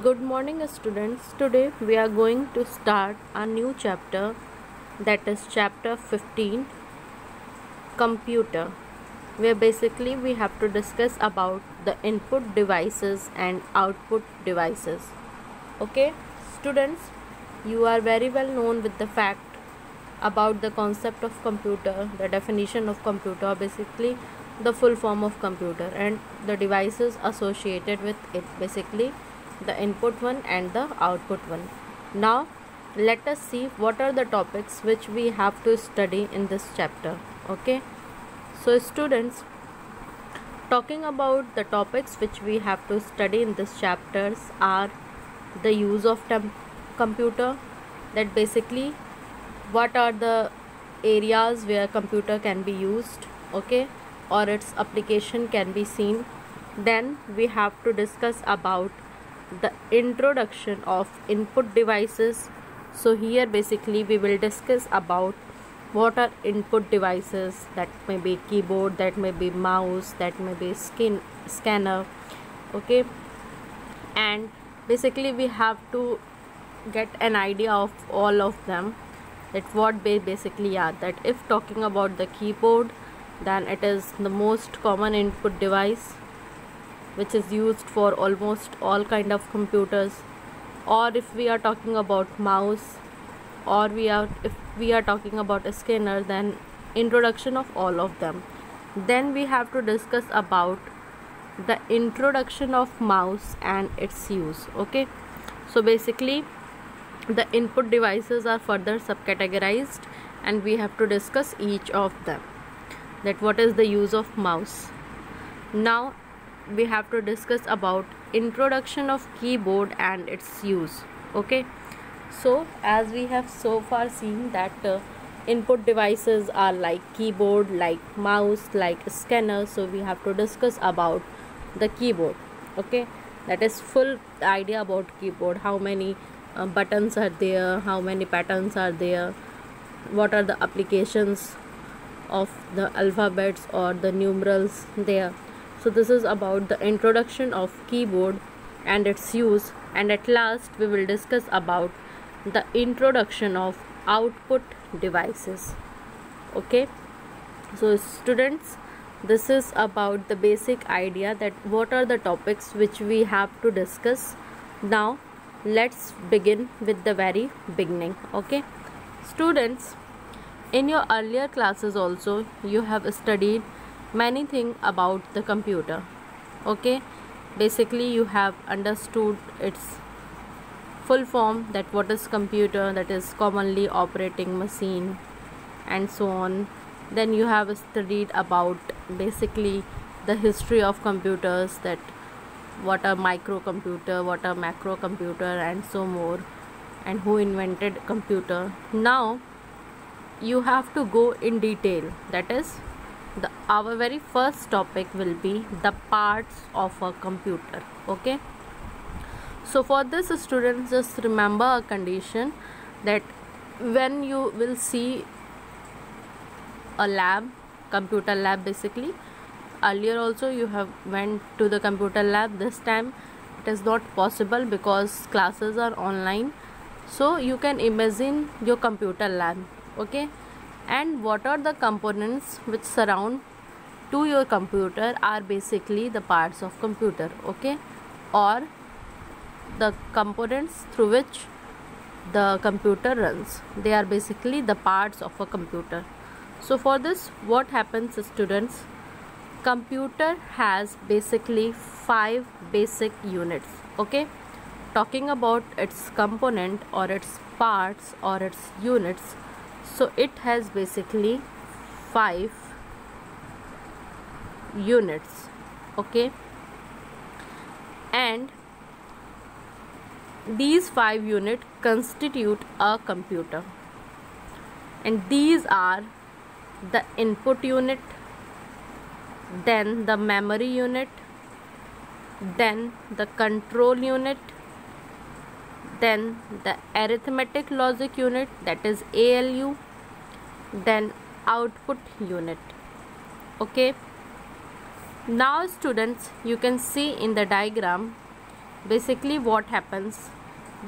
Good morning, students. Today we are going to start a new chapter, that is chapter 15, computer, where basically we have to discuss about the input devices and output devices. Okay, students, you are very well known with the fact about the concept of computer, the definition of computer, basically the full form of computer, and the devices associated with it, basically the input one and the output one. Now let us see what are the topics which we have to study in this chapter. Okay, so students, talking about the topics which we have to study in this chapters are the use of computer, that basically what are the areas where computer can be used, okay, or its application can be seen. Then we have to discuss about the introduction of input devices. So here basically we will discuss about what are input devices, that may be keyboard, that may be mouse, that may be scanner, okay, and basically we have to get an idea of all of them, that what they basically are. That if talking about the keyboard, then it is the most common input device which is used for almost all kind of computers. Or if we are talking about mouse, or if we are talking about a scanner, then introduction of all of them. Then we have to discuss about the introduction of mouse and its use. Okay, so basically the input devices are further subcategorized and we have to discuss each of them, that what is the use of mouse. Now we have to discuss about introduction of keyboard and its use. Okay, so as we have so far seen that input devices are like keyboard, like mouse, like scanner, so we have to discuss about the keyboard. Okay, that is full idea about keyboard, how many buttons are there, how many patterns are there, what are the applications of the alphabets or the numerals there. So this is about the introduction of keyboard and its use, and at last we will discuss about the introduction of output devices. Okay, so students, this is about the basic idea, that what are the topics which we have to discuss. Now let's begin with the very beginning. Okay, students, in your earlier classes also you have studied many things about the computer. Okay, basically you have understood its full form, that what is computer, that is commonly operating machine, and so on. Then you have studied about basically the history of computers, that what are microcomputer, what are macrocomputer, and so more, and who invented computer. Now you have to go in detail, that is our very first topic will be the parts of a computer. Okay, so for this, students, just remember a condition, that when you will see a lab, computer lab, basically earlier also you have went to the computer lab, this time it is not possible because classes are online. So you can imagine your computer lab. Okay, and what are the components which surround to your computer are basically the parts of computer. Okay, or the components through which the computer runs, they are basically the parts of a computer. So for this, what happens, students, computer has basically 5 basic units. Okay, talking about its component or its parts or its units, so it has basically 5 units. Okay, and these 5 units constitute a computer, and these are the input unit, then the memory unit, then the control unit, then the arithmetic logic unit, that is ALU, then output unit. Okay, now students, you can see in the diagram basically what happens,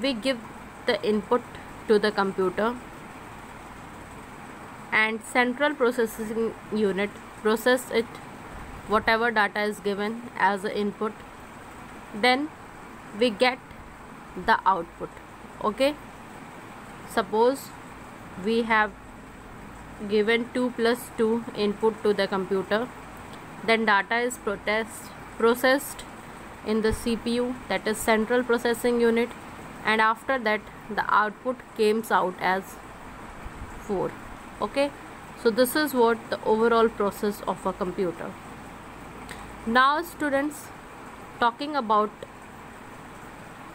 we give the input to the computer and central processing unit process it, whatever data is given as an input, then we get the output. Okay, suppose we have given 2 plus 2 input to the computer, then data is processed in the CPU, that is central processing unit, and after that the output comes out as 4. Okay, so this is what the overall process of a computer. Now students, talking about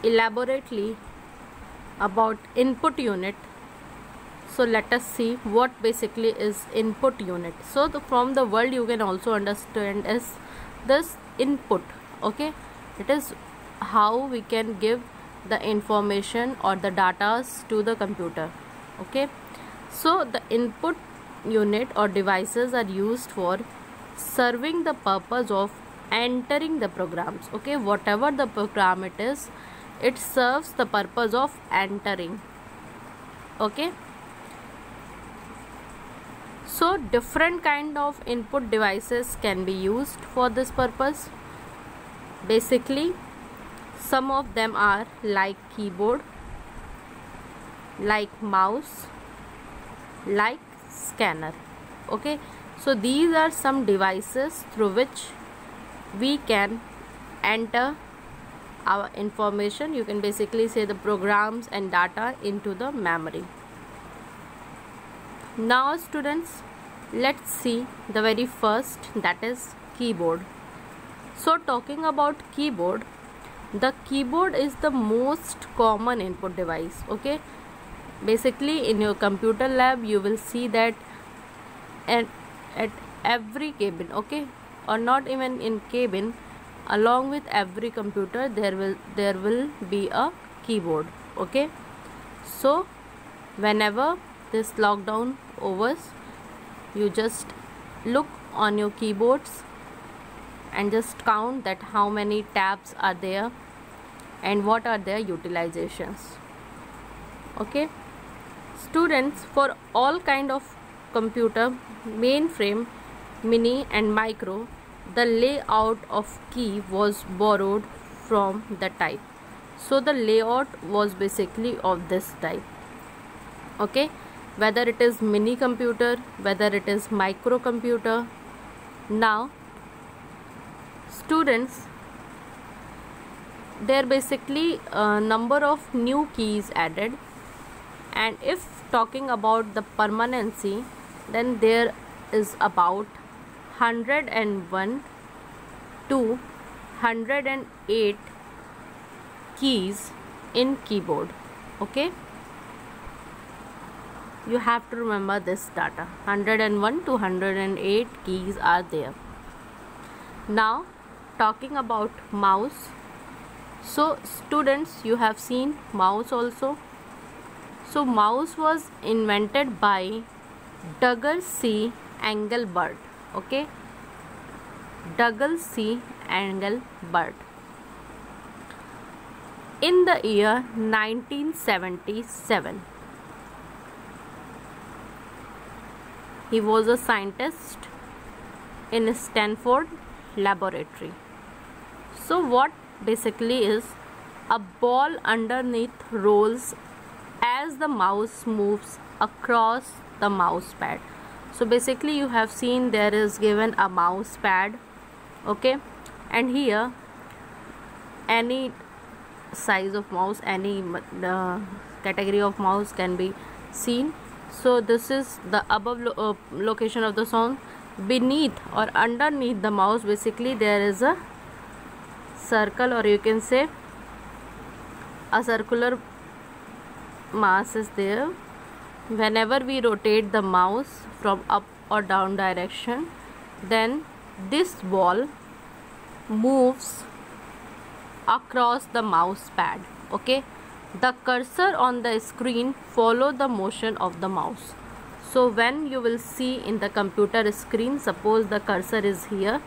elaborately about input unit, so let us see what basically is input unit. So from the word you can also understand as this input. Okay, it is how we can give the information or the data to the computer. Okay, so the input unit or devices are used for serving the purpose of entering the programs. Okay, whatever the program it is, it serves the purpose of entering. Okay, so different kind of input devices can be used for this purpose. Basically, some of them are like keyboard, like mouse, like scanner. Okay, so these are some devices through which we can enter our information, you can basically say the programs and data, into the memory. Now students, let's see the very first, that is keyboard. So talking about keyboard, the keyboard is the most common input device. Okay, basically in your computer lab you will see that at every cabin, okay, or not even in cabin, along with every computer there will be a keyboard. Okay, so whenever this lockdown overs, you just look on your keyboards and just count that how many tabs are there and what are their utilizations. Okay, students, for all kind of computer, mainframe, mini and micro, the layout of key was borrowed from the type. So the layout was basically of this type. Okay, whether it is mini computer, whether it is micro computer. Now students, there basically a number of new keys added, and if talking about the permanency, then there is about 101 to 108 keys in keyboard. Okay, you have to remember this data, 101 to 108 keys are there. Now talking about mouse, so students, you have seen mouse also. So mouse was invented by Douglas C. Engelbart. Okay, Douglas C. Engelbart in the year 1977. He was a scientist in Stanford laboratory. So what basically is, a ball underneath rolls as the mouse moves across the mouse pad. So basically you have seen there is given a mouse pad. Okay, and here any size of mouse, any category of mouse can be seen. So this is the above location of the sound. Beneath or underneath the mouse, basically there is a circle, or you can say a circular mass is there. Whenever we rotate the mouse from up or down direction, then this ball moves across the mouse pad. Okay, the cursor on the screen follow the motion of the mouse. So when you will see in the computer screen, suppose the cursor is here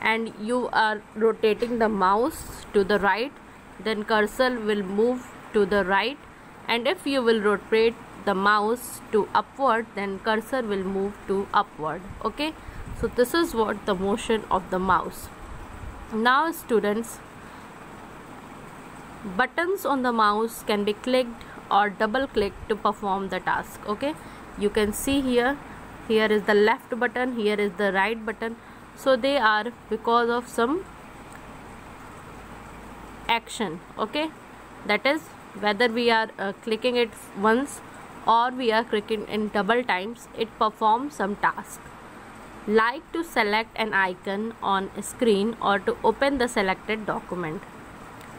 and you are rotating the mouse to the right, then cursor will move to the right, and if you will rotate the mouse to upward, then cursor will move to upward. Okay, so this is what the motion of the mouse. Now students, buttons on the mouse can be clicked or double clicked to perform the task. Okay, you can see here is the left button, here is the right button. So they are because of some action. Okay, that is whether we are clicking it once or we are clicking in double times, it performs some task, like to select an icon on a screen or to open the selected document.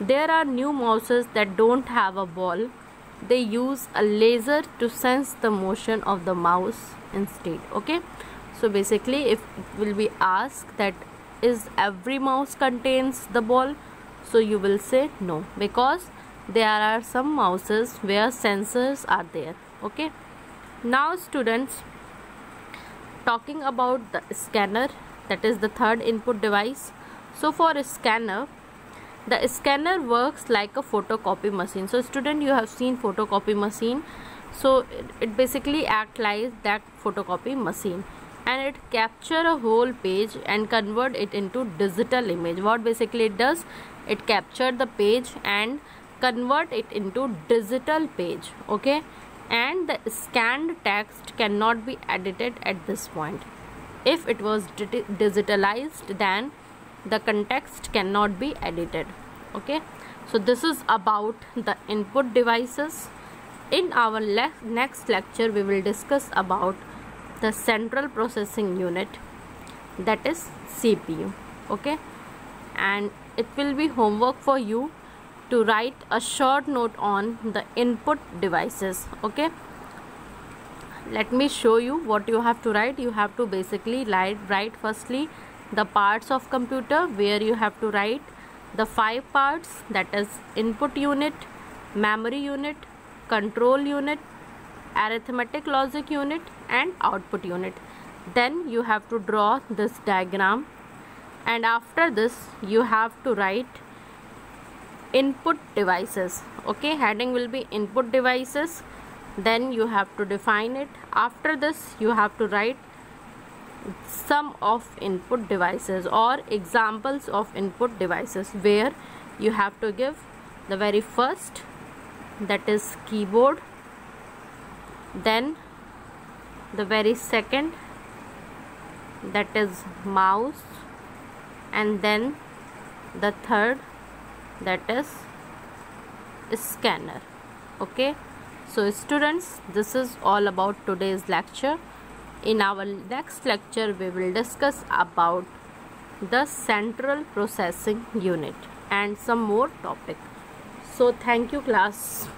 There are new mouses that don't have a ball. They use a laser to sense the motion of the mouse instead. Okay, so basically if it will be asked that is every mouse contains the ball, so you will say no, because there are some mouses where sensors are there. Okay, now students, talking about the scanner, that is the third input device. So for a scanner, the scanner works like a photocopy machine. So student, you have seen photocopy machine. So it basically acts like that photocopy machine, and it capture a whole page and convert it into digital image. What basically it does, it capture the page and convert it into digital page. Okay, and the scanned text cannot be edited at this point. If it was digitalized, then the context cannot be edited. Okay, so this is about the input devices. In our next lecture, we will discuss about the central processing unit, that is CPU. Okay, and it will be homework for you to write a short note on the input devices. Okay, let me show you what you have to write. You have to basically write firstly the parts of computer, where you have to write the 5 parts, that is input unit, memory unit, control unit, arithmetic logic unit, and output unit. Then you have to draw this diagram, and after this you have to write input devices. Okay, heading will be input devices, then you have to define it. After this you have to write sum of input devices or examples of input devices, where you have to give the very first, that is keyboard, then the very second, that is mouse, and then the third, that is scanner. Okay, so students, this is all about today's lecture. In our next lecture, we will discuss about the central processing unit and some more topic. So thank you class.